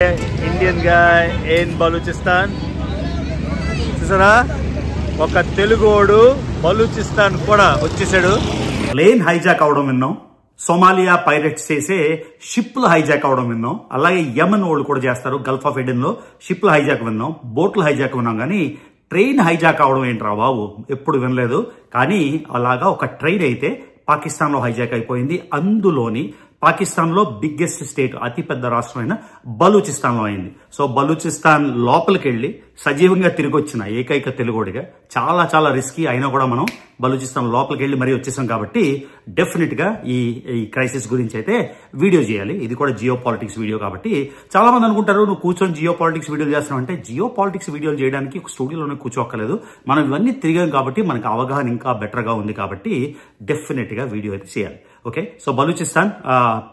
Indian guy in Balochistan చూసారా, ఒక తెలుగోడు బలూచిస్తాన్ కూడా వచ్చేసాడు. ప్లేన్ హైజాక్ అవడం విన్నాం, సోమాలియా పైరెట్స్ చేసే షిప్లు హైజాక్ అవడం విన్నాం, అలాగే యమన్ వాళ్ళు కూడా చేస్తారు. గల్ఫ్ ఆఫ్ ఎడెన్ లో షిప్లు హైజాక్ విన్నాం, బోట్లు హైజాక్ విన్నాం, కానీ ట్రైన్ హైజాక్ అవడం ఏంట్రా బాబు, ఎప్పుడు వినలేదు. కానీ అలాగా ఒక ట్రైన్ అయితే పాకిస్తాన్ లో హైజాక్ అయిపోయింది. అందులోని పాకిస్తాన్ లో బిగ్గెస్ట్ స్టేట్, అతిపెద్ద రాష్ట్రమైన బలూచిస్తాన్ లో అయింది. సో బలూచిస్తాన్ లోపలికి వెళ్లి సజీవంగా తిరిగి వచ్చిన ఏకైక తెలుగోడిగా, చాలా చాలా రిస్కీ అయినా కూడా మనం బలూచిస్తాన్ లోపలికి వెళ్లి మరీ వచ్చేసాం. కాబట్టి డెఫినెట్ గా ఈ క్రైసిస్ గురించి అయితే వీడియో చేయాలి. ఇది కూడా జియో పాలిటిక్స్ వీడియో కాబట్టి చాలా మంది అనుకుంటారు నువ్వు కూర్చొని జియో పాలిటిక్స్ వీడియోలు చేస్తున్నావు అంటే, జియో పాలిటిక్స్ వీడియోలు చేయడానికి ఒక స్టూడియోలోనే కూర్చోక్కర్లేదు. మనం ఇవన్నీ తిరిగాం కాబట్టి మనకు అవగాహన ఇంకా బెటర్ గా ఉంది కాబట్టి డెఫినెట్ గా వీడియో అయితే చేయాలి. Okay, so Balochistan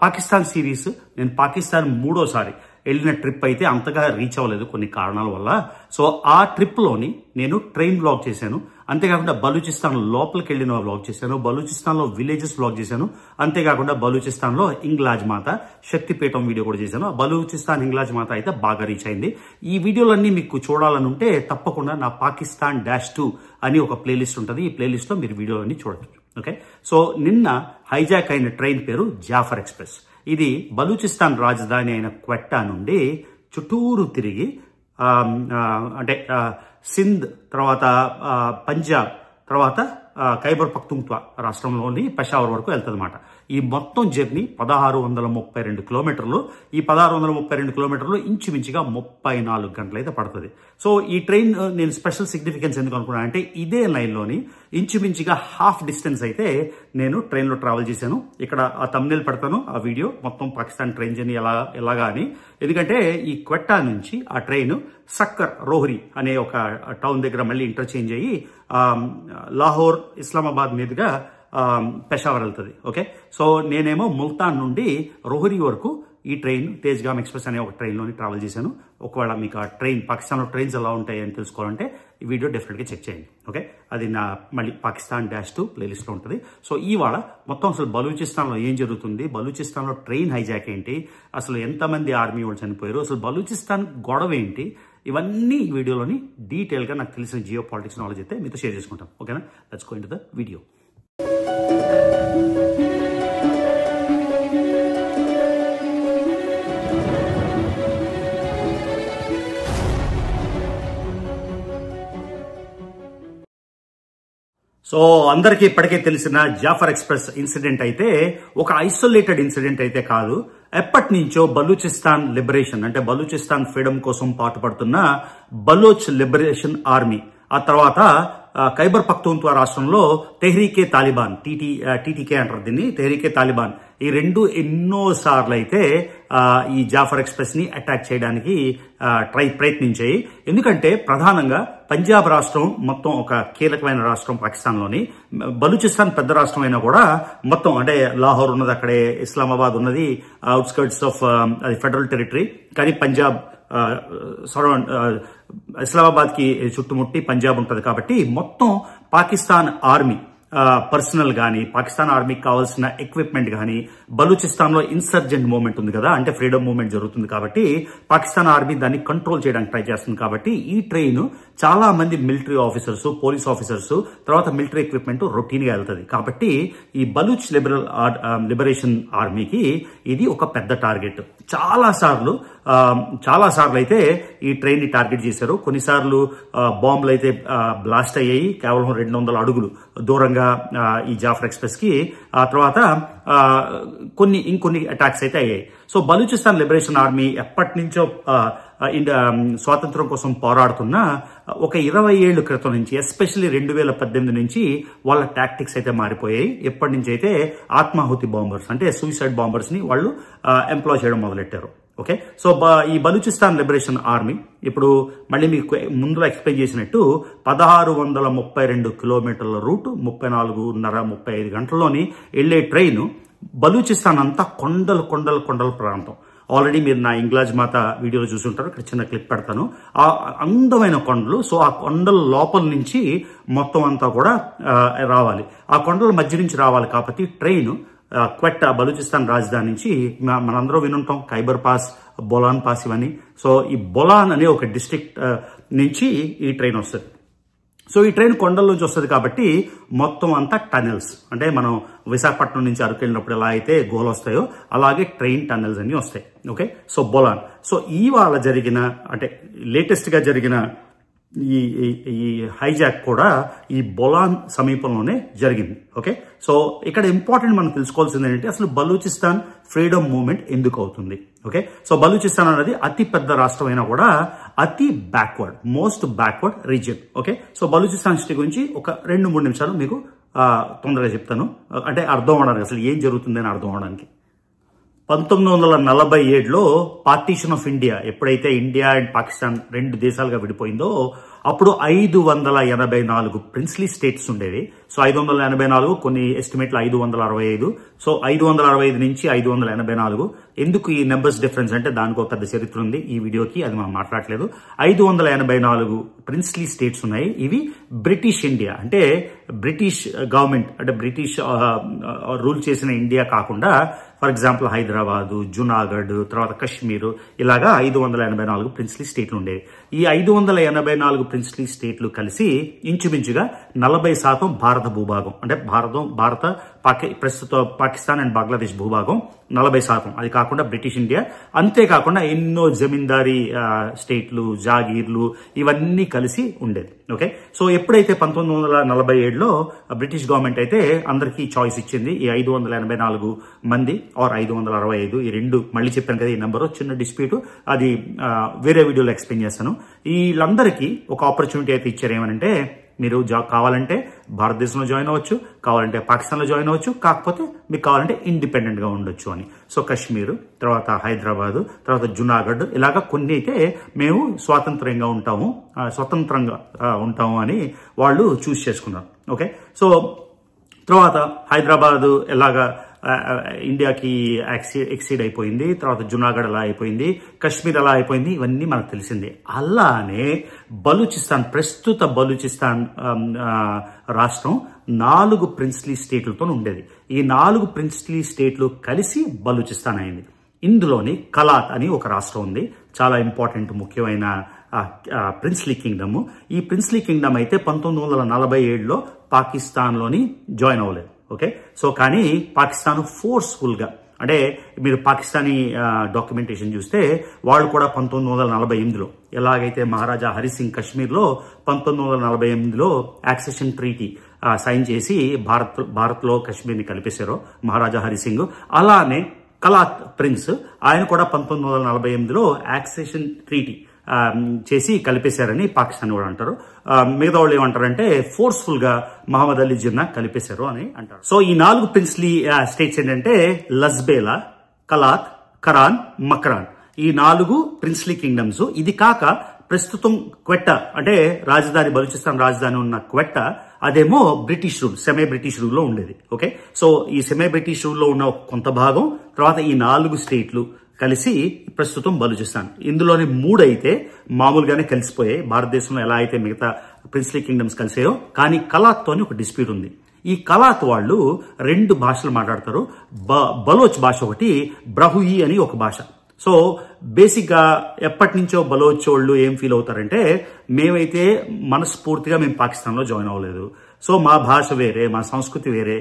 Pakistan series, నేను పాకిస్తాన్ 3వ సారి వెళ్ళిన ట్రిప్ అయితే అంతగా రీచ్ అవ్వలేదు కొన్ని కారణాల వల్ల. సో ఆ ట్రిప్ లోని నేను ట్రైన్ బ్లాగ్ చేశాను, అంతేకాకుండా బలూచిస్తాన్ లోపలికి వెళ్ళిన బ్లాగ్ చేశాను, బలూచిస్తాన్ లో విలేజెస్ బ్లాగ్ చేశాను, అంతేకాకుండా బలూచిస్తాన్ లో ఇంగ్లాజ్ మాత శక్తిపీఠం వీడియో కూడా చేశాను. బలూచిస్తాన్ ఇంగ్లాజ్ మాత అయితే బాగా రీచ్ అయింది. ఈ వీడియోలన్నీ మీకు చూడాలని ఉంటే తప్పకుండా నా పాకిస్తాన్ -2 అని ఒక ప్లేలిస్ట్ ఉంటుంది. ఈ ప్లేలిస్ట్ లో మీరు వీడియోలన్నీ చూడొచ్చు. ఓకే, సో నిన్న హైజాక్ అయిన ట్రైన్ పేరు జాఫర్ ఎక్స్ప్రెస్. ఇది బలూచిస్తాన్ రాజధాని అయిన క్వెట్టా నుండి చుట్టూరు తిరిగి అంటే సింధ్, తర్వాత పంజాబ్, తర్వాత ఖైబర్ పఖ్తూన్ఖ్వా రాష్ట్రంలోని పెషావర్ వరకు వెళ్తుంది అన్నమాట. ఈ మొత్తం జర్నీ 1632 కిలోమీటర్లు. ఈ 1632 కిలోమీటర్లు ఇంచుమించుగా 34 గంటలు అయితే పడుతుంది. సో ఈ ట్రైన్ నేను స్పెషల్ సిగ్నిఫికెన్స్ ఎందుకు అనుకున్నాను అంటే, ఇదే లైన్లోని ఇంచుమించుగా హాఫ్ డిస్టెన్స్ అయితే నేను ట్రైన్లో ట్రావెల్ చేశాను. ఇక్కడ ఆ థంబ్నెయిల్ పెడతాను, ఆ వీడియో మొత్తం పాకిస్తాన్ ట్రైన్ జర్నీ ఎలాగా అని. ఎందుకంటే ఈ క్వెట్టా నుంచి ఆ ట్రైన్ సక్కర్ రోహ్రీ అనే ఒక టౌన్ దగ్గర మళ్ళీ ఇంటర్చేంజ్ అయ్యి లాహోర్, ఇస్లామాబాద్ మీదుగా పెషావర్ వెళ్తుంది. ఓకే, సో నేనేమో ముల్తాన్ నుండి రోహ్రీ వరకు ఈ ట్రైన్ తేజ్గామ్ ఎక్స్ప్రెస్ అనే ఒక ట్రైన్లోని ట్రావెల్ చేశాను. ఒకవేళ మీకు ఆ ట్రైన్ పాకిస్తాన్లో ట్రైన్స్ ఎలా ఉంటాయి అని తెలుసుకోవాలంటే ఈ వీడియో డెఫినెట్గా చెక్ చేయండి. ఓకే, అది నా మళ్ళీ పాకిస్తాన్ -2 ప్లేలిస్ట్లో ఉంటుంది. సో ఇవాళ మొత్తం అసలు బలూచిస్తాన్లో ఏం జరుగుతుంది, బలూచిస్తాన్లో ట్రైన్ హైజాక్ ఏంటి, అసలు ఎంతమంది ఆర్మీ వాళ్ళు చనిపోయారు, అసలు బలూచిస్తాన్ గొడవ ఏంటి, ఇవన్నీ ఈ వీడియోలోని డీటెయిల్గా నాకు తెలిసిన జియో పాలిటిక్స్ నాలెడ్జ్ అయితే మీతో షేర్ చేసుకుంటాం. ఓకేనా, let's go into the video. So అందరికీ ఇప్పటికే తెలిసిన జాఫర్ ఎక్స్ప్రెస్ ఇన్సిడెంట్ అయితే ఒక ఐసోలేటెడ్ ఇన్సిడెంట్ అయితే కాదు. ఎప్పటి నుంచో బలూచిస్తాన్ లిబరేషన్ అంటే బలూచిస్తాన్ ఫ్రీడమ్ కోసం పాటుపడుతున్న బలోచ్ లిబరేషన్ ఆర్మీ, ఆ తర్వాత ఖైబర్ పఖ్తూన్ఖ్వా రాష్ట్రంలో తెహ్రీకే తాలిబాన్, టీటీకే అంటారు దీన్ని, తెహ్రీకే తాలిబాన్, ఈ రెండు ఎన్నో సార్లు అయితే ఈ జాఫర్ ఎక్స్ప్రెస్ ని అటాక్ చేయడానికి ప్రయత్నించాయి. ఎందుకంటే ప్రధానంగా పంజాబ్ రాష్ట్రం మొత్తం ఒక కీలకమైన రాష్ట్రం పాకిస్తాన్లోని. బలూచిస్తాన్ పెద్ద రాష్ట్రం అయినా కూడా మొత్తం అంటే లాహోర్ ఉన్నది అక్కడే, ఇస్లామాబాద్ ఉన్నది అవుట్స్కర్ట్స్ ఆఫ్ అది ఫెడరల్ టెరిటరీ, కానీ పంజాబ్ ఇస్లామాబాద్ కి చుట్టుముట్టి పంజాబ్ ఉంటుంది. కాబట్టి మొత్తం పాకిస్తాన్ ఆర్మీ పర్సనల్ గానీ, పాకిస్తాన్ ఆర్మీకి కావాల్సిన ఎక్విప్మెంట్ గానీ, బలూచిస్తాన్ లో ఇన్సర్జెంట్ మూవ్మెంట్ ఉంది కదా, అంటే ఫ్రీడమ్ మూవ్మెంట్ జరుగుతుంది కాబట్టి పాకిస్తాన్ ఆర్మీ దాన్ని కంట్రోల్ చేయడానికి ట్రై చేస్తుంది. కాబట్టి ఈ ట్రైన్ చాలా మంది మిలిటరీ ఆఫీసర్స్, పోలీస్ ఆఫీసర్స్, తర్వాత మిలిటరీ ఎక్విప్మెంట్ రొటీన్ గా వెళ్తుంది. కాబట్టి ఈ బలూచ్ లిబరేషన్ ఆర్మీకి ఇది ఒక పెద్ద టార్గెట్. చాలా సార్లు అయితే ఈ ట్రైన్ ని టార్గెట్ చేశారు. కొన్నిసార్లు బాంబులు అయితే బ్లాస్ట్ అయ్యాయి కేవలం 200 అడుగులు దూరంగా ఈ జాఫర్ ఎక్స్ప్రెస్ కి. ఆ తర్వాత ఇంకొన్ని అటాక్స్ అయితే అయ్యాయి. సో బలూచిస్తాన్ లిబరేషన్ ఆర్మీ ఎప్పటి నుంచో స్వాతంత్రం కోసం పోరాడుతున్న ఒక 20 ఏళ్ల క్రితం నుంచి, ఎస్పెషల్లీ 2018 నుంచి వాళ్ళ టాక్టిక్స్ అయితే మారిపోయాయి. ఎప్పటి నుంచి అయితే ఆత్మాహుతి బాంబర్స్ అంటే సూసైడ్ బాంబర్స్ ని వాళ్ళు ఎంప్లాయ్ చేయడం మొదలెట్టారు. ఓకే, సో ఈ బలూచిస్తాన్ లిబరేషన్ ఆర్మీ ఇప్పుడు మళ్ళీ మీకు ముందులో ఎక్స్ప్లెయిన్ చేసినట్టు 1632 కిలోమీటర్ల రూట్ 34:30-35 గంటల్లోని వెళ్లే ట్రైన్. బలూచిస్తాన్ అంతా కొండల ప్రాంతం. ఆల్రెడీ మీరు నా ఇంగ్లాజ్ మాత వీడియోలో చూసుంటారు, ఇక్కడ చిన్న క్లిప్ పెడతాను. ఆ అందమైన కొండలు, సో ఆ కొండల లోపల నుంచి మొత్తం అంతా కూడా రావాలి, ఆ కొండల మధ్య నుంచి రావాలి. కాబట్టి ట్రైన్ క్వెట్టా బలూచిస్తాన్ రాజధాని నుంచి మనందరూ వినుంటాం ఖైబర్ పాస్, బొలాన్ పాస్ ఇవన్నీ. సో ఈ బొలాన్ అనే ఒక డిస్ట్రిక్ట్ నుంచి ఈ ట్రైన్ వస్తుంది. సో ఈ ట్రైన్ కొండల్లోంచి వస్తుంది కాబట్టి మొత్తం అంతా టనెల్స్, అంటే మనం విశాఖపట్నం నుంచి అరకు వెళ్ళినప్పుడు ఎలా అయితే గుహలు వస్తాయో అలాగే ట్రైన్ టనెల్స్ అన్ని వస్తాయి. Okay, so Bolan. సో ఇవాళ జరిగిన అంటే లేటెస్ట్ గా జరిగిన ఈ హైజాక్ కూడా ఈ బొలాన్ సమీపంలోనే జరిగింది. ఓకే, సో ఇక్కడ ఇంపార్టెంట్ మనం తెలుసుకోవాల్సింది ఏంటంటే అసలు బలూచిస్తాన్ ఫ్రీడమ్ మూవ్మెంట్ ఎందుకు అవుతుంది. ఓకే, సో బలూచిస్తాన్ అనేది అతి పెద్ద రాష్ట్రం అయినా కూడా అతి backward, most backward region. Okay, so Balochistan history గురించి ఒక 2-3 నిమిషాలు మీకు తొందరగా చెప్తాను, అంటే అర్థం అవడానికి, అసలు ఏం జరుగుతుందని అర్థం అవడానికి. 1947లో పార్టీషన్ ఆఫ్ ఇండియా, ఎప్పుడైతే ఇండియా అండ్ పాకిస్తాన్ 2 దేశాలుగా విడిపోయిందో అప్పుడు 584 ప్రిన్స్లీ స్టేట్స్ ఉండేవి. సో 584, కొన్ని ఎస్టిమేట్లు 565. సో 565 నుంచి 584. ఎందుకు ఈ నెంబర్స్ డిఫరెన్స్ అంటే దానికి ఒక పెద్ద చరిత్ర ఉంది ఈ వీడియోకి, అది మనం మాట్లాడలేదు. 584 ప్రిన్స్లీ స్టేట్స్ ఉన్నాయి. ఇవి బ్రిటిష్ ఇండియా, అంటే బ్రిటిష్ గవర్నమెంట్, అంటే బ్రిటిష్ రూల్ చేసిన ఇండియా కాకుండా ఫర్ ఎగ్జాంపుల్ హైదరాబాదు, జునాగఢ్, తర్వాత కశ్మీర్, ఇలాగా 584 ప్రిన్స్లీ స్టేట్లు ఉండేవి. ఈ 584 ప్రిన్స్లీ స్టేట్లు కలిసి ఇంచుమించుగా 40% భారత భూభాగం, అంటే ప్రస్తుత పాకిస్తాన్ అండ్ బంగ్లాదేశ్ భూభాగం 40%. అది కాకుండా బ్రిటిష్ ఇండియా, అంతేకాకుండా ఎన్నో జమీందారీ స్టేట్లు, జాగీర్లు, ఇవన్నీ కలిసి ఉండేది. ఓకే, సో ఎప్పుడైతే 1947లో బ్రిటిష్ గవర్నమెంట్ అయితే అందరికీ చాయిస్ ఇచ్చింది, ఈ 584 మంది ఆర్ 565, ఈ 2 మళ్ళీ చెప్పాను కదా ఈ నెంబరు, చిన్న డిస్ప్యూట్, అది వేరే వీడియోలో ఎక్స్ప్లెయిన్ చేస్తాను. వీళ్ళందరికీ ఒక ఆపర్చునిటీ అయితే ఇచ్చారు. ఏమనంటే మీరు కావాలంటే భారతదేశంలో జాయిన్ అవ్వచ్చు, కావాలంటే పాకిస్తాన్లో జాయిన్ అవ్వచ్చు, కాకపోతే మీకు కావాలంటే ఇండిపెండెంట్ గా ఉండొచ్చు అని. సో కశ్మీర్, తర్వాత హైదరాబాద్, తర్వాత జునాగఢ్, ఇలాగా కొన్ని అయితే మేము స్వతంత్రంగా ఉంటాము అని వాళ్ళు చూస్ చేసుకున్నారు. ఓకే, సో తర్వాత హైదరాబాద్ ఎలాగా ఇండియాకి ఎక్సీడ్ అయిపోయింది, తర్వాత జునాగఢ్ అలా అయిపోయింది, కశ్మీర్ అలా అయిపోయింది, ఇవన్నీ మనకు తెలిసిందే. అలానే బలూచిస్తాన్, ప్రస్తుత బలూచిస్తాన్ రాష్ట్రం 4 ప్రిన్స్లీ స్టేట్లతో ఉండేది. ఈ 4 ప్రిన్స్లీ స్టేట్లు కలిసి బలూచిస్తాన్ అయింది. ఇందులోని కలాత్ అని ఒక రాష్ట్రం ఉంది, చాలా ఇంపార్టెంట్ ముఖ్యమైన ప్రిన్స్లీ కింగ్డమ్. ఈ ప్రిన్స్లీ కింగ్డమ్ అయితే 1947లో పాకిస్తాన్ లోని జాయిన్ అవ్వలేదు. ఓకే, సో కానీ పాకిస్తాన్ ఫోర్స్ఫుల్ గా, అంటే మీరు పాకిస్తానీ డాక్యుమెంటేషన్ చూస్తే వాళ్ళు కూడా 1948లో ఎలాగైతే మహారాజా హరిసింగ్ కశ్మీర్లో 1948లో యాక్సెషన్ ట్రీటీ సైన్ చేసి భారత్లో కశ్మీర్ని కలిపేశారో మహారాజా హరిసింగ్, అలానే కలాత్ ప్రిన్స్ ఆయన కూడా 1948లో యాక్సెషన్ ట్రీటీ చేసి కలిపేశారని పాకిస్తాన్ కూడా అంటారు. మిగతా వాళ్ళు ఏమంటారంటే ఫోర్స్ఫుల్ గా మహమ్మద్ అలీ జిన్నా కలిపేశారు అని అంటారు. సో ఈ 4 ప్రిన్స్లీ స్టేట్స్ ఏంటంటే లజ్బేలా, కలాత్, కరాన్, మక్రాన్, ఈ 4 ప్రిన్స్లీ కింగ్డమ్స్. ఇది కాక ప్రస్తుతం క్వెట్టా, అంటే రాజధాని బలూచిస్తాన్ రాజధాని ఉన్న క్వెట్టా, అదేమో British rule, semi British rule లో ఉండేది. ఓకే, సో ఈ సెమీ బ్రిటిష్ రూల్ లో ఉన్న కొంత భాగం, తర్వాత ఈ 4 స్టేట్లు కలిసి ప్రస్తుతం బలూచిస్తాన్. ఇందులోని 3 అయితే మామూలుగానే కలిసిపోయాయి, భారతదేశంలో ఎలా అయితే మిగతా ప్రిన్స్లీ కింగ్డమ్స్ కలిసాయో. కానీ కలాత్ తోని ఒక డిస్ప్యూట్ ఉంది. ఈ కలాత్ వాళ్ళు 2 భాషలు మాట్లాడతారు. బలోచ్ భాష ఒకటి, బ్రహుయి అని ఒక భాష. సో బేసిక్ గా ఎప్పటి నుంచో బలోచ్ వాళ్ళు ఏం ఫీల్ అవుతారంటే, మేమైతే మనస్ఫూర్తిగా మేము పాకిస్తాన్ లో జాయిన్ అవ్వలేదు, సో మా భాష వేరే, మా సంస్కృతి వేరే.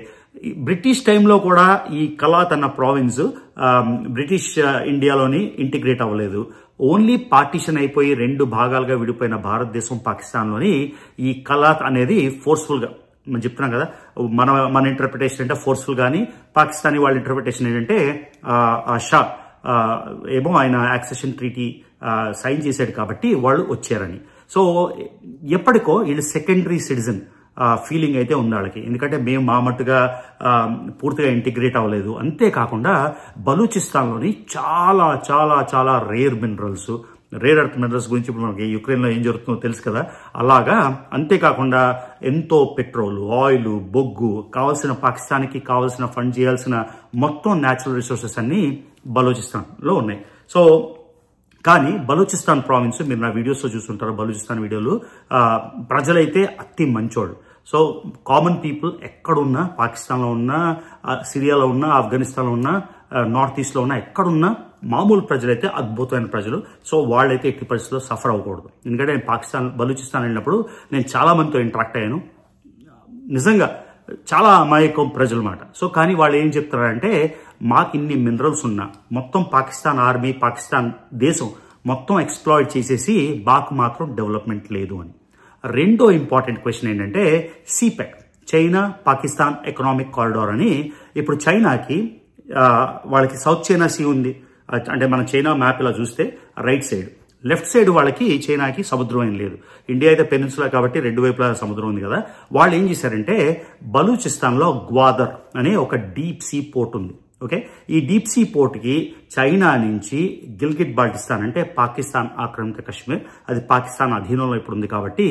బ్రిటిష్ టైంలో కూడా ఈ కలాత్ అన్న ప్రావిన్స్ బ్రిటిష్ ఇండియాలోని ఇంటిగ్రేట్ అవ్వలేదు. ఓన్లీ పార్టీషన్ అయిపోయి 2 భాగాలుగా విడిపోయిన భారతదేశం పాకిస్తాన్లోని ఈ కలాత్ అనేది ఫోర్స్ఫుల్ గా, మనం చెప్తున్నాం కదా, మన ఇంటర్ప్రిటేషన్ అంటే ఫోర్స్ఫుల్ గానీ, పాకిస్తానీ వాళ్ళ ఇంటర్ప్రిటేషన్ ఏంటంటే షా ఏమో ఆయన యాక్సెషన్ ట్రీటీ సైన్ చేశాడు కాబట్టి వాళ్ళు వచ్చారని. సో ఎప్పటికో వీళ్ళు సెకండరీ సిటిజన్ ఫీలింగ్ అయితే ఉంది వాళ్ళకి, ఎందుకంటే మేము మా మట్టుగా పూర్తిగా ఇంటిగ్రేట్ అవ్వలేదు. అంతేకాకుండా బలూచిస్తాన్లోని చాలా చాలా చాలా rare minerals, rare earth minerals గురించి ఇప్పుడు మనకి యుక్రెయిన్లో ఏం జరుగుతుందో తెలుసు కదా, అలాగా. అంతేకాకుండా ఎంతో పెట్రోల్, ఆయిల్, బొగ్గు కావాల్సిన, పాకిస్తాన్కి కావాల్సిన ఫండ్ చేయాల్సిన మొత్తం న్యాచురల్ రిసోర్సెస్ అన్ని బలూచిస్తాన్లో ఉన్నాయి. సో కానీ బలూచిస్తాన్ ప్రావిన్స్, మీరు నా వీడియోస్లో చూస్తుంటారు బలూచిస్తాన్ వీడియోలు, ప్రజలైతే అతి మంచోళ్ళు. సో కామన్ పీపుల్ ఎక్కడున్నా, పాకిస్తాన్లో ఉన్నా, సిరియాలో ఉన్నా, ఆఫ్ఘనిస్తాన్లో ఉన్నా, నార్త్ ఈస్ట్లో ఉన్నా, ఎక్కడున్నా మామూలు ప్రజలైతే అద్భుతమైన ప్రజలు. సో వాళ్ళైతే ఎట్టి పరిస్థితుల్లో సఫర్ అవ్వకూడదు. ఎందుకంటే నేను బలూచిస్తాన్ వెళ్ళినప్పుడు నేను చాలా మందితో ఇంటరాక్ట్ అయ్యాను. నిజంగా చాలా అమాయకం ప్రజలు మాట. సో కానీ వాళ్ళు ఏం చెప్తారంటే, మాకు ఇన్ని మినరల్స్ ఉన్నా మొత్తం పాకిస్తాన్ ఆర్మీ, పాకిస్తాన్ దేశం మొత్తం ఎక్స్ప్లాయిట్ చేసేసి మాకు మాత్రం డెవలప్మెంట్ లేదు అని. రెండో ఇంపార్టెంట్ క్వశ్చన్ ఏంటంటే సిపెక్, చైనా పాకిస్తాన్ ఎకనామిక్ కారిడార్ అని. ఇప్పుడు చైనాకి వాళ్ళకి సౌత్ చైనా సీ ఉంది. అంటే మన చైనా మ్యాప్ ఇలా చూస్తే రైట్ సైడ్, లెఫ్ట్ సైడ్ వాళ్ళకి చైనాకి సముద్రం ఏం లేదు. ఇండియా అయితే పెనిన్సులా కాబట్టి రెండు వైపులా సముద్రం ఉంది కదా. వాళ్ళు ఏం చేశారంటే బలూచిస్తాన్లో గ్వాదర్ అనే ఒక డీప్ సీ పోర్ట్ ఉంది. ఓకే, ఈ డీప్ సీ పోర్ట్కి చైనా నుంచి గిల్గిట్ బాల్టిస్తాన్ అంటే పాకిస్తాన్ ఆక్రమిత కశ్మీర్, అది పాకిస్తాన్ అధీనంలో ఇప్పుడు ఉంది కాబట్టి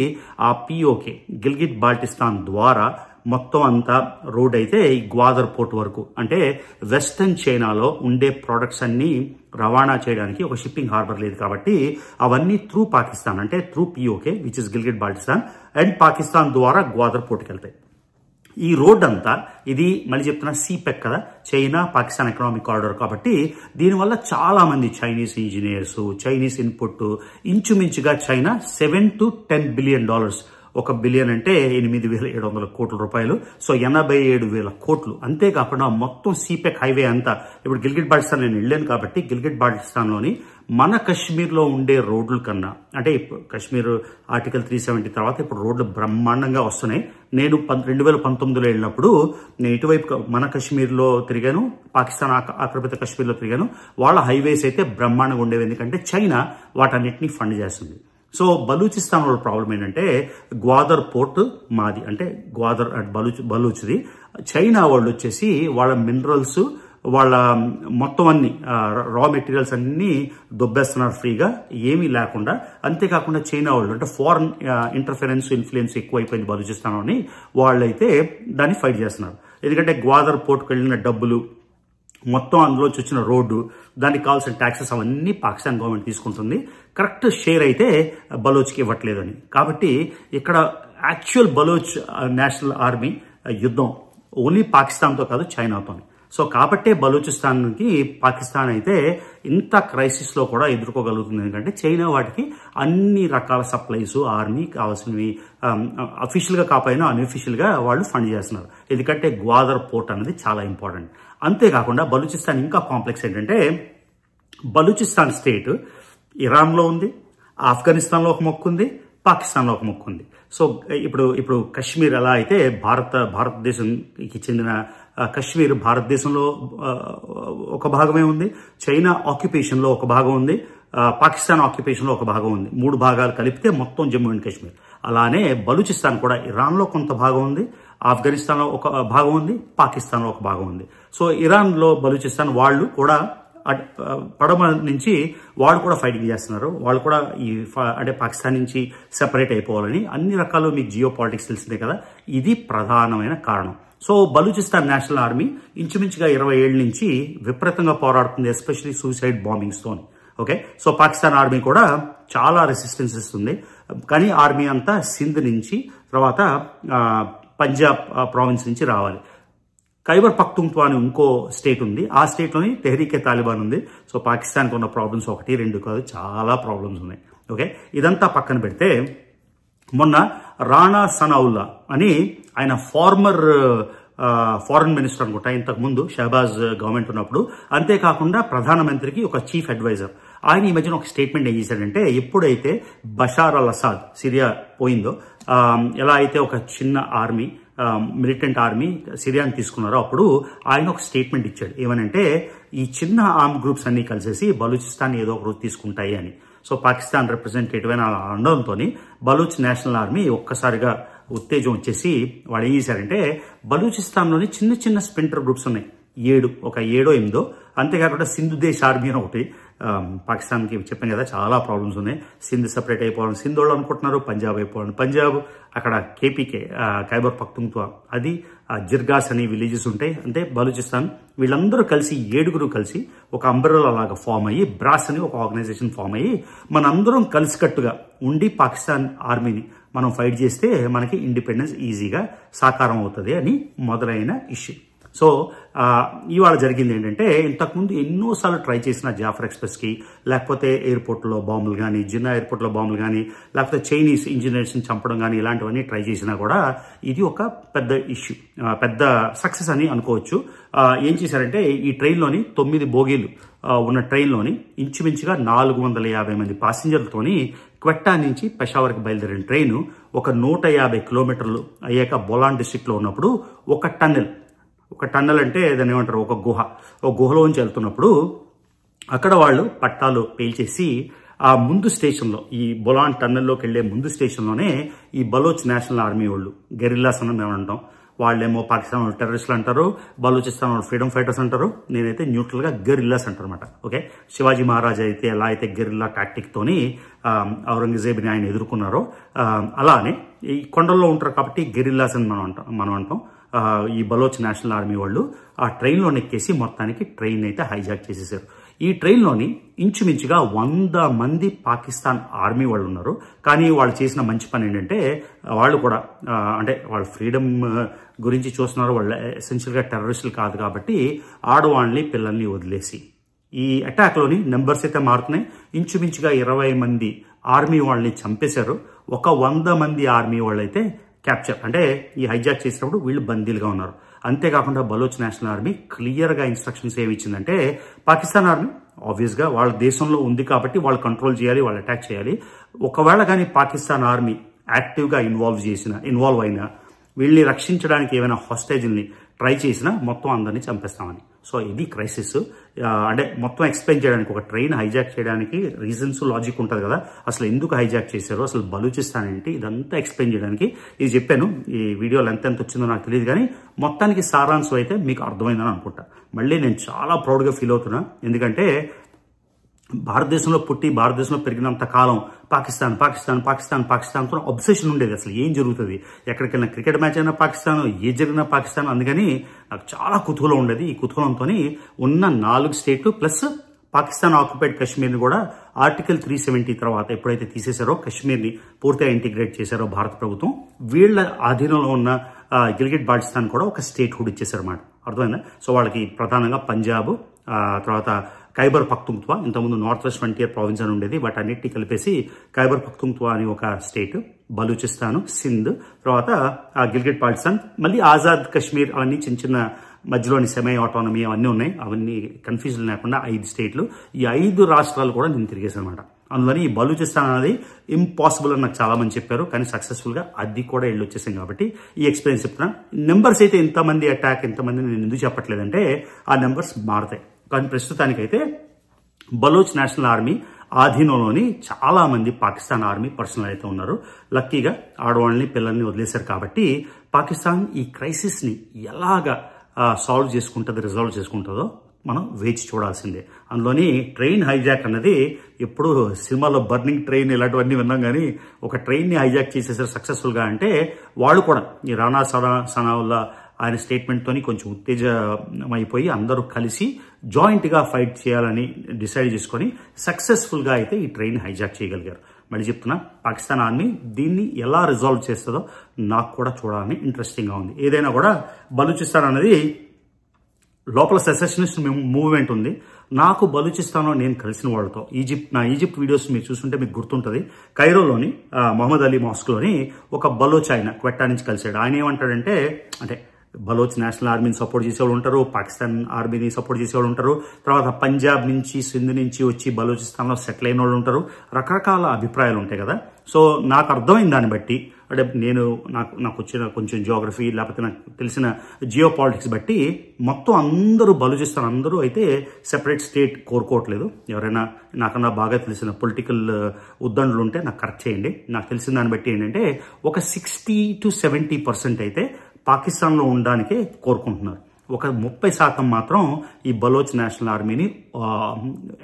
ఆ పిఓకే గిల్గిట్ బాల్టిస్తాన్ ద్వారా మొత్తం అంతా రోడ్ అయితే ఈ గ్వాదర్ పోర్ట్ వరకు, అంటే వెస్టర్న్ చైనాలో ఉండే ప్రోడక్ట్స్ అన్ని రవాణా చేయడానికి ఒక షిప్పింగ్ హార్బర్ లేదు కాబట్టి అవన్నీ త్రూ పాకిస్తాన్, అంటే through PoK which is Gilgit Baltistan and Pakistan ద్వారా గ్వాదర్ పోర్ట్కి వెళ్తాయి. ఈ రోడ్ అంతా ఇది మళ్ళీ చెప్తున్నా సిపెక్ కదా, చైనా పాకిస్తాన్ ఎకనామిక్ కారిడార్ కాబట్టి దీనివల్ల చాలా మంది చైనీస్ ఇంజనీర్స్, చైనీస్ ఇన్పుట్ ఇంచుమించుగా చైనా $7 to $10 billion, 1 బిలియన్ అంటే 8,700 కోట్ల రూపాయలు, సో 87,000 కోట్లు. అంతేకాకుండా మొత్తం సిపెక్ హైవే అంతా, ఇప్పుడు గిల్గిట్ బాల్టిస్తాన్ నేను వెళ్ళాను కాబట్టి గిల్గిట్ బాల్టిస్తాన్లోని మన కశ్మీర్లో ఉండే రోడ్ల కన్నా, అంటే కశ్మీర్ ఆర్టికల్ 370 తర్వాత ఇప్పుడు రోడ్లు బ్రహ్మాండంగా వస్తున్నాయి. నేను 2019లో వెళ్ళినప్పుడు నేను ఇటువైపు మన కశ్మీర్లో తిరిగాను, పాకిస్తాన్ ఆక్రమిత కశ్మీర్లో తిరిగాను. వాళ్ళ హైవేస్ అయితే బ్రహ్మాండంగా ఉండేవి, ఎందుకంటే చైనా వాటన్నిటిని ఫండ్ చేస్తుంది. సో బలూచిస్తాన్ వాళ్ళ ప్రాబ్లం ఏంటంటే గ్వాదర్ పోర్ట్ మాది, అంటే గ్వాదర్ బలూచ్ది. చైనా వాళ్ళు వచ్చేసి వాళ్ళ మినరల్స్, వాళ్ళ మొత్తం అన్ని రా మెటీరియల్స్ అన్ని దొబ్బేస్తున్నారు ఫ్రీగా, ఏమీ లేకుండా. అంతేకాకుండా చైనా వాళ్ళు అంటే ఫారెన్ ఇంటర్ఫరెన్స్, ఇన్ఫ్లుయెన్స్ ఎక్కువైపోయింది బలూచిస్తాన్ అని వాళ్ళైతే దాన్ని ఫైట్ చేస్తున్నారు. ఎందుకంటే గ్వాదర్ పోర్ట్కి వెళ్ళిన డబ్బులు మొత్తం అందులోంచి వచ్చిన రోడ్డు, దానికి కావాల్సిన ట్యాక్సెస్ అవన్నీ పాకిస్తాన్ గవర్నమెంట్ తీసుకుంటుంది. కరెక్ట్ షేర్ అయితే బలోచ్కి ఇవ్వట్లేదని. కాబట్టి ఇక్కడ యాక్చువల్ బలోచ్ నేషనల్ ఆర్మీ యుద్ధం ఓన్లీ పాకిస్తాన్తో కాదు, చైనాతో. సో కాబట్టే బలూచిస్తాన్కి పాకిస్తాన్ అయితే ఇంత క్రైసిస్లో కూడా ఎదుర్కోగలుగుతుంది. ఎందుకంటే చైనా వాటికి అన్ని రకాల సప్లైస్, ఆర్మీ కావాల్సినవి అఫీషియల్గా కాకపోయినా అన్అఫీషియల్గా వాళ్ళు ఫండ్ చేస్తున్నారు. ఎందుకంటే గ్వాదర్ పోర్ట్ అనేది చాలా ఇంపార్టెంట్. అంతేకాకుండా బలూచిస్తాన్ ఇంకా కాంప్లెక్స్ ఏంటంటే బలూచిస్తాన్ స్టేట్ ఇరాన్లో ఉంది, ఆఫ్ఘనిస్తాన్లో ఒక మొక్కు ఉంది, పాకిస్తాన్లో ఒక మొక్కు ఉంది. సో ఇప్పుడు కశ్మీర్ ఎలా అయితే భారతదేశానికి చెందిన కశ్మీర్ భారతదేశంలో ఒక భాగమే ఉంది, చైనా ఆక్యుపేషన్లో ఒక భాగం ఉంది, పాకిస్తాన్ ఆక్యుపేషన్లో ఒక భాగం ఉంది. 3 భాగాలు కలిపితే మొత్తం జమ్మూ అండ్ కాశ్మీర్. అలానే బలూచిస్తాన్ కూడా ఇరాన్లో కొంత భాగం ఉంది, ఆఫ్ఘనిస్తాన్లో ఒక భాగం ఉంది, పాకిస్తాన్లో ఒక భాగం ఉంది. సో ఇరాన్లో బలూచిస్తాన్ వాళ్ళు కూడా పడమ నుంచి వాళ్ళు కూడా ఫైటింగ్ చేస్తున్నారు. వాళ్ళు కూడా అంటే పాకిస్తాన్ నుంచి సెపరేట్ అయిపోవాలని. అన్ని రకాలు మీకు జియో పాలిటిక్స్ తెలిసిందే కదా, ఇది ప్రధానమైన కారణం. సో బలూచిస్తాన్ నేషనల్ ఆర్మీ ఇంచుమించుగా 20 ఏళ్ల నుంచి విపరీతంగా పోరాడుతుంది, ఎస్పెషల్లీ సూసైడ్ బాంబింగ్స్తో. ఓకే, సో పాకిస్తాన్ ఆర్మీ కూడా చాలా రెసిస్టెన్స్ ఇస్తుంది. కానీ ఆర్మీ అంతా సింధ్ నుంచి, తర్వాత పంజాబ్ ప్రావిన్స్ నుంచి రావాలి. ఖైబర్ పఖ్తూన్ఖ్వా అని ఇంకో స్టేట్ ఉంది, ఆ స్టేట్లోని తెహ్రీకే తాలిబాన్ ఉంది. సో పాకిస్తాన్కి ఉన్న ప్రాబ్లమ్స్ 1, 2 కాదు, చాలా ప్రాబ్లమ్స్ ఉన్నాయి. ఓకే, ఇదంతా పక్కన పెడితే మొన్న రాణా సనావుల్లా అని ఆయన ఫారెన్ మినిస్టర్ అనుకుంటా ఇంతకుముందు షహబాజ్ గవర్నమెంట్ ఉన్నప్పుడు. అంతేకాకుండా ప్రధానమంత్రికి ఒక చీఫ్ అడ్వైజర్. ఆయన ఈ మధ్యన ఒక స్టేట్మెంట్ ఏం చేశాడంటే, ఎప్పుడైతే బషార్ అల్ అసాద్ సిరియా పోయిందో, ఎలా అయితే ఒక చిన్న ఆర్మీ, మిలిటెంట్ ఆర్మీ సిరియాని తీసుకున్నారో, అప్పుడు ఆయన ఒక స్టేట్మెంట్ ఇచ్చాడు. ఏమనంటే, ఈ చిన్న ఆర్మ్ గ్రూప్స్ అన్ని కలిసేసి బలూచిస్తాన్ ఏదో ఒక రోజు తీసుకుంటాయి అని. సో పాకిస్తాన్ రిప్రజెంటేటివ్ అయిన అనడంతో బలూచ్ నేషనల్ ఆర్మీ ఒక్కసారిగా ఉత్తేజం వచ్చేసి వాళ్ళు ఏం చేశారంటే, బలూచిస్తాన్లోని చిన్న చిన్న స్ప్లింటర్ గ్రూప్స్ ఉన్నాయి, 7, ఒక 7 or 8. అంతేకాకుండా సింధు దేశ్ ఆర్మీ అని ఒకటి. పాకిస్తాన్కి చెప్పాను కదా చాలా ప్రాబ్లమ్స్ ఉన్నాయి. సింధ్ సెపరేట్ అయిపోవాలని సింధ్ వాళ్ళు అనుకుంటున్నారు, పంజాబ్ అయిపోవాలని పంజాబ్, అక్కడ కేపీకే ఖైబర్ పఖ్తూన్ఖ్వా, అది జిర్గాస్ అని విలేజెస్ ఉంటాయి. అంటే బలూచిస్తాన్ వీళ్ళందరూ కలిసి 7 కలిసి ఒక అంబ్రెల్లా లాగా ఫామ్ అయ్యి, బ్రాస్ అని ఒక ఆర్గనైజేషన్ ఫామ్ అయ్యి, మనందరం కలిసికట్టుగా ఉండి పాకిస్తాన్ ఆర్మీని మనం ఫైట్ చేస్తే మనకి ఇండిపెండెన్స్ ఈజీగా సాకారం అవుతుంది అని మొదలైన ఇష్యూ. సో ఇవాళ జరిగింది ఏంటంటే, ఇంతకుముందు ఎన్నోసార్లు ట్రై చేసిన జాఫర్ ఎక్స్ప్రెస్కి, లేకపోతే ఎయిర్పోర్ట్లో బాంబులు కానీ, జిన్నా ఎయిర్పోర్ట్లో బాంబులు కానీ, లేకపోతే చైనీస్ ఇంజనీర్స్ని చంపడం కానీ, ఇలాంటివన్నీ ట్రై చేసినా కూడా ఇది ఒక పెద్ద ఇష్యూ, పెద్ద సక్సెస్ అని అనుకోవచ్చు. ఏం చేశారంటే, ఈ ట్రైన్లోని 9 బోగీలు ఉన్న ట్రైన్లోని ఇంచుమించుగా 450 మంది పాసింజర్లతోని క్వెట్టా నుంచి పెషావర్కి బయలుదేరిన ట్రైన్ ఒక 150 కిలోమీటర్లు అయ్యాక బొలాన్ డిస్ట్రిక్ట్లో ఉన్నప్పుడు ఒక టన్నెల్ అంటే దాన్ని ఏమంటారు, ఒక గుహలోంచి వెళ్తున్నప్పుడు అక్కడ వాళ్ళు పట్టాలు పేల్చేసి ఆ ముందు స్టేషన్లో, ఈ బొలాన్ టన్నెల్లోకి వెళ్లే ముందు స్టేషన్లోనే ఈ బలోచ్ నేషనల్ ఆర్మీ వాళ్ళు, గెరిల్లాస్ అని మేము అంటాం, వాళ్ళేమో పాకిస్తాన్ వాళ్ళు టెర్రరిస్టులు అంటారు, బలూచిస్తాన్ వాళ్ళు ఫ్రీడమ్ ఫైటర్స్ అంటారు, నేనైతే న్యూట్రల్గా గెరిల్లాస్ అంటారు అనమాట. ఓకే, శివాజీ మహారాజ్ అయితే ఎలా అయితే గెరిల్లా టాక్టిక్తోని ఔరంగజేబుని ఆయన ఎదుర్కొన్నారో, అలానే ఈ కొండల్లో ఉంటారు కాబట్టి గెరిల్లాస్ అని మనం అంటాం. ఈ బలోచ్ నేషనల్ ఆర్మీ వాళ్ళు ఆ ట్రైన్లో ఎక్కేసి మొత్తానికి ట్రైన్ అయితే హైజాక్ చేసేసారు. ఈ ట్రైన్లోని ఇంచుమించుగా 100 మంది పాకిస్తాన్ ఆర్మీ వాళ్ళు ఉన్నారు. కానీ వాళ్ళు చేసిన మంచి పని ఏంటంటే, వాళ్ళు కూడా అంటే వాళ్ళు ఫ్రీడమ్ గురించి చూస్తున్నారు, వాళ్ళు ఎసెన్షియల్గా టెర్రరిస్టులు కాదు కాబట్టి ఆడవాళ్ళని పిల్లల్ని వదిలేసి ఈ అటాక్లోని నెంబర్స్ అయితే మారుతున్నాయి. ఇంచుమించుగా 20 మంది ఆర్మీ వాళ్ళని చంపేశారు. ఒక 100 మంది ఆర్మీ వాళ్ళు అయితే క్యాప్చర్, అంటే ఈ హైజాక్ చేసినప్పుడు వీళ్ళు బందీలుగా ఉన్నారు. అంతేకాకుండా బలోచ్ నేషనల్ ఆర్మీ క్లియర్గా ఇన్స్ట్రక్షన్స్ ఏమి ఇచ్చిందంటే, పాకిస్తాన్ ఆర్మీ ఆబ్వియస్గా వాళ్ళ దేశంలో ఉంది కాబట్టి వాళ్ళు కంట్రోల్ చేయాలి, వాళ్ళు అటాక్ చేయాలి. ఒకవేళ కానీ పాకిస్తాన్ ఆర్మీ యాక్టివ్గా ఇన్వాల్వ్ అయినా, వీళ్ళని రక్షించడానికి ఏమైనా హాస్టేజ్ని ట్రై చేసినా మొత్తం అందరినీ చంపేస్తామని. సో ఇది క్రైసిస్. అంటే మొత్తం ఎక్స్ప్లెయిన్ చేయడానికి, ఒక ట్రైన్ హైజాక్ చేయడానికి రీజన్స్, లాజిక్ ఉంటుంది కదా, అసలు ఎందుకు హైజాక్ చేశారు, అసలు బలూచిస్తాన్ ఏంటి, ఇదంతా ఎక్స్ప్లెయిన్ చేయడానికి ఇది చెప్పాను. ఈ వీడియో లెంత్ ఎంత వచ్చిందో నాకు తెలియదు, కానీ మొత్తానికి సారాంశం అయితే మీకు అర్థమైందని అనుకుంటా. మళ్ళీ నేను చాలా ప్రౌడ్గా ఫీల్ అవుతున్నా, ఎందుకంటే భారతదేశంలో పుట్టి భారతదేశంలో పెరిగినంత కాలం పాకిస్తాన్తో అబ్సెషన్ ఉండేది. అసలు ఏం జరుగుతుంది, ఎక్కడికి వెళ్ళినా క్రికెట్ మ్యాచ్ అయినా పాకిస్తాన్, ఏ జరిగినా పాకిస్తాన్. అందుకని నాకు చాలా కుతూహలం ఉండేది. ఈ కుతూహలంతో ఉన్న 4 స్టేట్లు ప్లస్ పాకిస్తాన్ ఆక్యుపైడ్ కాశ్మీర్ని కూడా ఆర్టికల్ 370 తర్వాత ఎప్పుడైతే తీసేశారో, కాశ్మీర్ని పూర్తిగా ఇంటిగ్రేట్ చేశారో భారత ప్రభుత్వం, వీళ్ళ ఆధీనంలో ఉన్న గిల్గిట్ బాల్టిస్తాన్ కూడా ఒక స్టేట్ హుడ్ ఇచ్చేశారు అన్నమాట. అర్థమైందా? సో వాళ్ళకి ప్రధానంగా పంజాబ్, తర్వాత ఖైబర్ పఖ్తుంఖ్వా, ఇంతకుముందు నార్త్ వెస్ట్ ఫ్రంటియర్ ప్రావిన్స్ అని ఉండేది, వాటన్నిటిని కలిపేసి ఖైబర్ పఖ్తుంఖ్వా అని ఒక స్టేట్, బలూచిస్తాన్, సింధ్, తర్వాత గిల్గిట్ బాల్టిస్తాన్, మళ్ళీ ఆజాద్ కాశ్మీర్, అవన్నీ చిన్న చిన్న మధ్యలోని సెమీ ఆటోనమీ అవన్నీ ఉన్నాయి. అవన్నీ కన్ఫ్యూజన్ లేకుండా 5 స్టేట్లు, ఈ 5 రాష్ట్రాలు కూడా నేను తిరిగేసాను అనమాట. అందులోని ఈ బలూచిస్తాన్ అనేది ఇంపాసిబుల్ అని నాకు చాలా మంది చెప్పారు, కానీ సక్సెస్ఫుల్గా అది కూడా వెళ్ళి వచ్చేసాం కాబట్టి ఈ ఎక్స్పీరియన్స్ చెప్తున్నా. నెంబర్స్ అయితే ఇంతమంది అటాక్, ఇంతమంది నేను ఎందుకు చెప్పట్లేదంటే, ఆ నెంబర్స్ మారుతాయి. కానీ ప్రస్తుతానికైతే బలోచ్ నేషనల్ ఆర్మీ ఆధీనంలోని చాలా మంది పాకిస్తాన్ ఆర్మీ పర్సనల్ అయితే ఉన్నారు. లక్కీగా ఆడవాళ్ళని పిల్లల్ని వదిలేశారు కాబట్టి పాకిస్తాన్ ఈ క్రైసిస్ని ఎలాగా సాల్వ్ చేసుకుంటుంది, రిజాల్వ్ చేసుకుంటుందో మనం వేచి చూడాల్సిందే. అందులోని ట్రైన్ హైజాక్ అన్నది ఎప్పుడు సినిమాలో బర్నింగ్ ట్రైన్ ఇలాంటివన్నీ విన్నాం, కానీ ఒక ట్రైన్ని హైజాక్ చేసేసారు సక్సెస్ఫుల్గా అంటే, వాళ్ళు కూడా ఈ రానా సనావుల్లా ఆయన స్టేట్మెంట్తోని కొంచెం ఉత్తేజమైపోయి అందరూ కలిసి జాయింట్గా ఫైట్ చేయాలని డిసైడ్ చేసుకొని సక్సెస్ఫుల్గా అయితే ఈ ట్రైన్ హైజాక్ చేయగలిగారు. మళ్ళీ చెప్తున్నా, పాకిస్తాన్ ఆర్మీ దీన్ని ఎలా రిజాల్వ్ చేస్తుందో నాకు కూడా చూడాలని ఇంట్రెస్టింగ్గా ఉంది. ఏదైనా కూడా బలూచిస్తాన్ అనేది లోపల సెసెషనిస్ట్ మూవ్మెంట్ ఉంది. నాకు బలూచిస్తాన్లో నేను కలిసిన వాళ్ళతో ఈజిప్ట్ వీడియోస్ మీరు చూస్తుంటే మీకు గుర్తుంటుంది. కైరోలోని మొహమ్మద్ అలీ మాస్క్లోని ఒక బలోచ్ ఆయన క్వెట్టా నుంచి కలిసాడు. ఆయన ఏమంటాడంటే, అంటే బలోచ్ నేషనల్ ఆర్మీని సపోర్ట్ చేసేవాళ్ళు ఉంటారు, పాకిస్తాన్ ఆర్మీని సపోర్ట్ చేసేవాళ్ళు ఉంటారు, తర్వాత పంజాబ్ నుంచి సింధ్ నుంచి వచ్చి బలూచిస్తాన్లో సెటిల్ అయిన వాళ్ళు ఉంటారు. రకరకాల అభిప్రాయాలు ఉంటాయి కదా. సో నాకు అర్థమైన దాన్ని బట్టి, అంటే నాకు వచ్చిన కొంచెం జియోగ్రఫీ లేకపోతే నాకు తెలిసిన జియో పాలిటిక్స్ బట్టి మొత్తం అందరూ బలూచిస్తాన్ అందరూ అయితే సెపరేట్ స్టేట్ కోరుకోవట్లేదు. ఎవరైనా నాకన్నా బాగా తెలిసిన పొలిటికల్ ఉద్దండులు ఉంటే నాకు కరెక్ట్ చేయండి. నాకు తెలిసిన దాన్ని బట్టి ఏంటంటే ఒక 60 to 70% అయితే పాకిస్తాన్లో ఉండడానికే కోరుకుంటున్నారు. ఒక 30% మాత్రం ఈ బలోచ్ నేషనల్ ఆర్మీని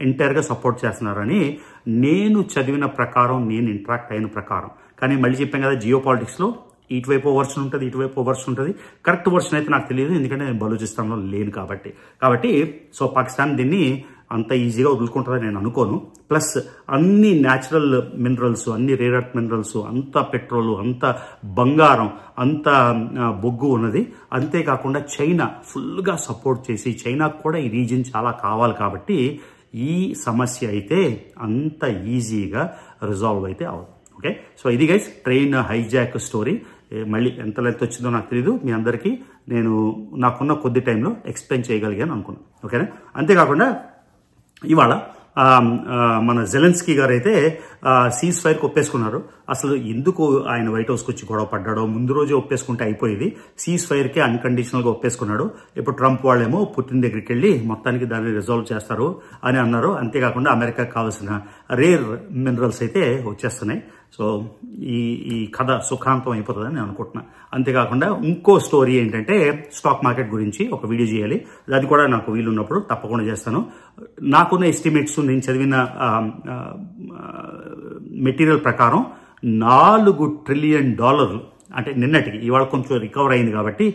ఎంటైర్గా సపోర్ట్ చేస్తున్నారని నేను చదివిన ప్రకారం, నేను ఇంటరాక్ట్ అయిన ప్రకారం. కానీ మళ్ళీ చెప్పాం కదా, జియో పాలిటిక్స్లో ఇటువైపు వర్షన్ ఉంటుంది, ఇటువైపు వర్షన్ ఉంటుంది. కరెక్ట్ వర్షన్ అయితే నాకు తెలియదు, ఎందుకంటే నేను బలూచిస్తాన్లో లేను కాబట్టి. సో పాకిస్తాన్ దీన్ని అంత ఈజీగా వదులుకుంటుందని నేను అనుకోను. ప్లస్ అన్ని న్యాచురల్ మినరల్స్, అన్ని రేర్ ఎర్త్ మినరల్స్, అంత పెట్రోలు, అంత బంగారం, అంత బొగ్గు ఉన్నది. అంతేకాకుండా చైనా ఫుల్గా సపోర్ట్ చేసి, చైనాకు కూడా ఈ రీజియన్ చాలా కావాలి కాబట్టి ఈ సమస్య అయితే అంత ఈజీగా రిజాల్వ్ అయితే అవ్వదు. ఓకే, సో ఇది గైస్ ట్రైన్ హైజాక్ స్టోరీ. మళ్ళీ ఎంత లెంత్ వచ్చిందో నాకు తెలీదు, మీ అందరికీ నేను నాకున్న కొద్ది టైంలో ఎక్స్ప్లెయిన్ చేయగలిగాను అనుకున్నాను. ఓకేనా? అంతేకాకుండా ఇవాళ మన జెలెన్స్కీ గారు అయితే సీజ్ ఫైర్కి ఒప్పేసుకున్నారు. అసలు ఎందుకు ఆయన వైట్ హౌస్కి వచ్చి గొడవ పడ్డాడో, ముందు రోజే ఒప్పేసుకుంటే అయిపోయేది. సీజ్ ఫైర్కి అన్కండిషనల్గా ఒప్పేసుకున్నాడు. ఇప్పుడు ట్రంప్ వాళ్ళేమో పుతిన్ దగ్గరికి వెళ్ళి మొత్తానికి దాన్ని రిజాల్వ్ చేస్తారు అని అన్నారు. అంతేకాకుండా అమెరికాకు కావాల్సిన రేర్ మినరల్స్ అయితే వచ్చేస్తున్నాయి. సో ఈ కథ సుఖాంతం అయిపోతుందని నేను అనుకుంటున్నా. అంతేకాకుండా ఇంకో స్టోరీ ఏంటంటే స్టాక్ మార్కెట్ గురించి ఒక వీడియో చేయాలి. అది కూడా నాకు వీలున్నప్పుడు తప్పకుండా చేస్తాను. నాకున్న ఎస్టిమేట్స్, నేను చదివిన మెటీరియల్ ప్రకారం $4 ట్రిలియన్, అంటే నిన్నటికి, ఇవాళ కొంచెం రికవర్ అయింది కాబట్టి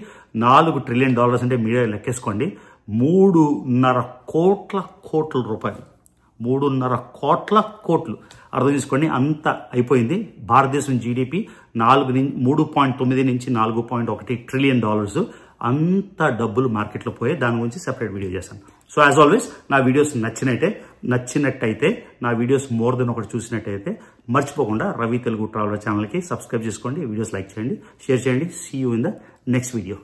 $4 ట్రిలియన్ అంటే మీడియా లెక్కేసుకోండి, 3.5 కోట్ల రూపాయలు. 3.5 కోట్లు అర్థం చేసుకోండి. అంత అయిపోయింది. భారతదేశం జీడిపి 3.9 నుంచి 4.1 ట్రిలియన్ డాలర్స్. అంత డబ్బులు మార్కెట్లో పోయే, దాని గురించి సెపరేట్ వీడియో చేస్తాను. సో యాజ్ ఆల్వేస్ నా వీడియోస్ నచ్చినట్టయితే, నా వీడియోస్ మోర్ దెన్ ఒకటి చూసినట్టయితే మర్చిపోకుండా రవి తెలుగు ట్రావెలర్ ఛానల్కి సబ్స్క్రైబ్ చేసుకోండి, వీడియోస్ లైక్ చేయండి, షేర్ చేయండి. See you in the next video.